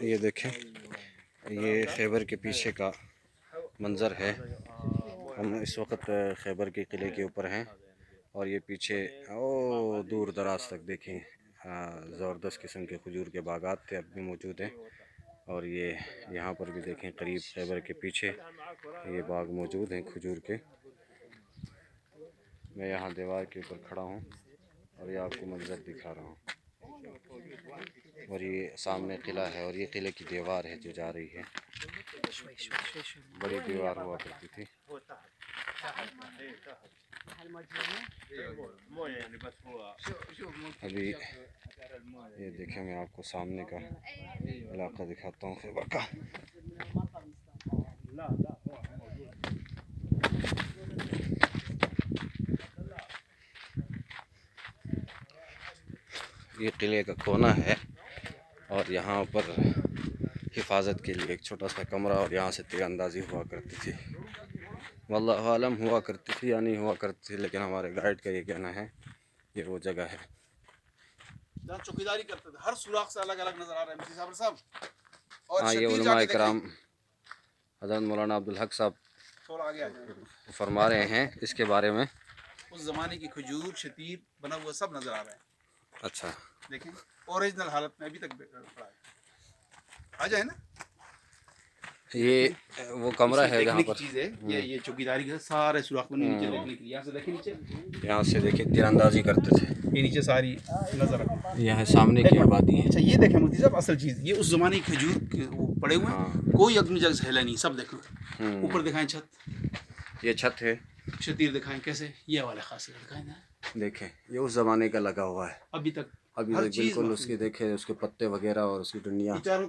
ये देखें, ये खैबर के पीछे का मंज़र है। हम इस वक्त खैबर के किले के ऊपर हैं और ये पीछे ओ दूर दराज तक देखें ज़बरदस्त किस्म के खजूर के बागात थे, अब भी मौजूद हैं। और ये यहाँ पर भी देखें, करीब खैबर के पीछे ये बाग मौजूद हैं खजूर के। मैं यहाँ दीवार के ऊपर खड़ा हूँ और ये आपको मंज़र दिखा रहा हूँ। और ये सामने किला है और ये किले की दीवार है जो जा रही है। बड़ी दीवार हुआ करती थी। अभी ये देखें, मैं आपको सामने का इलाका दिखाता हूँ खैबर का। ये किले का कोना है और यहाँ पर हिफाजत के लिए एक छोटा सा कमरा और यहाँ से तीरंदाजी हुआ करती थी। वल्लाहु आलम हुआ करती थी या नहीं हुआ करती थी, लेकिन हमारे गाइड का ये कहना है ये वो जगह है जहाँ चौकीदारी करते थे। हर सुराख से अलग अलग नजर आ रहा है साहब। और हाँ, ये उलमा इकराम हज़रत मौलाना अब्दुल हक साहब फरमा रहे हैं इसके बारे में। उस ज़माने की खजूर शतीर बना हुआ सब नज़र आ रहा है। अच्छा, देखें ओरिजिनल हालत में अभी तक पड़ा है। आ जाए ना, ये वो कमरा है जहाँ पर चीज़ है। ये चौकीदारी के सारे सुराख बने नीचे देखने के लिए। यहाँ से देखें नीचे, यहाँ से देखिए तीरंदाजी करते थे। ये नीचे सारी नजर यहाँ सामने की आबादी है। अच्छा, ये देखें मुफ्ती साहब, असल चीज़ ये उस ज़माने की खजूर वो पड़े हुए हैं। कोई अपनी जगह से हिला नहीं, सब देखो। ऊपर दिखाएं छत, ये छत है। शतीर दिखाएं कैसे, ये वाले खासियत दिखाएं ना। देखें, ये उस ज़माने का लगा हुआ है अभी तक बिल्कुल उसके देखे उसके पत्ते वगैरह और उसकी डंडियाँ चारों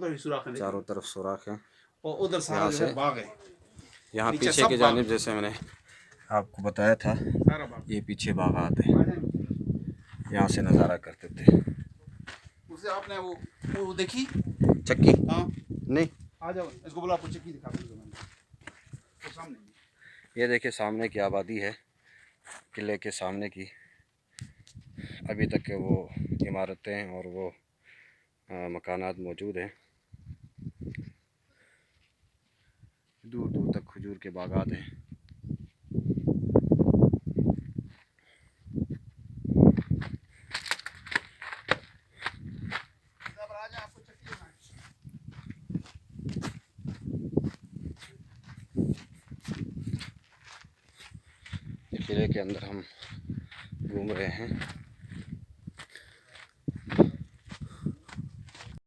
तरफ सुराख है। और उधर सारा जो है बाग है। यहाँ पीछे की जानिब जैसे मैंने आपको बताया था, ये पीछे बागात है, यहाँ से नज़ारा करते थे। उसे आपने वो देखी चक्की? हाँ नहीं, आ जाओ, इसको बोला आपको चक्की दिखा दो सामने। ये देखिए सामने की आबादी है, किले के सामने की। अभी तक के वो इमारतें और वो मकानात मौजूद हैं। दूर दूर तक खजूर के बागात हैं। किले के अंदर हम घूम रहे हैं।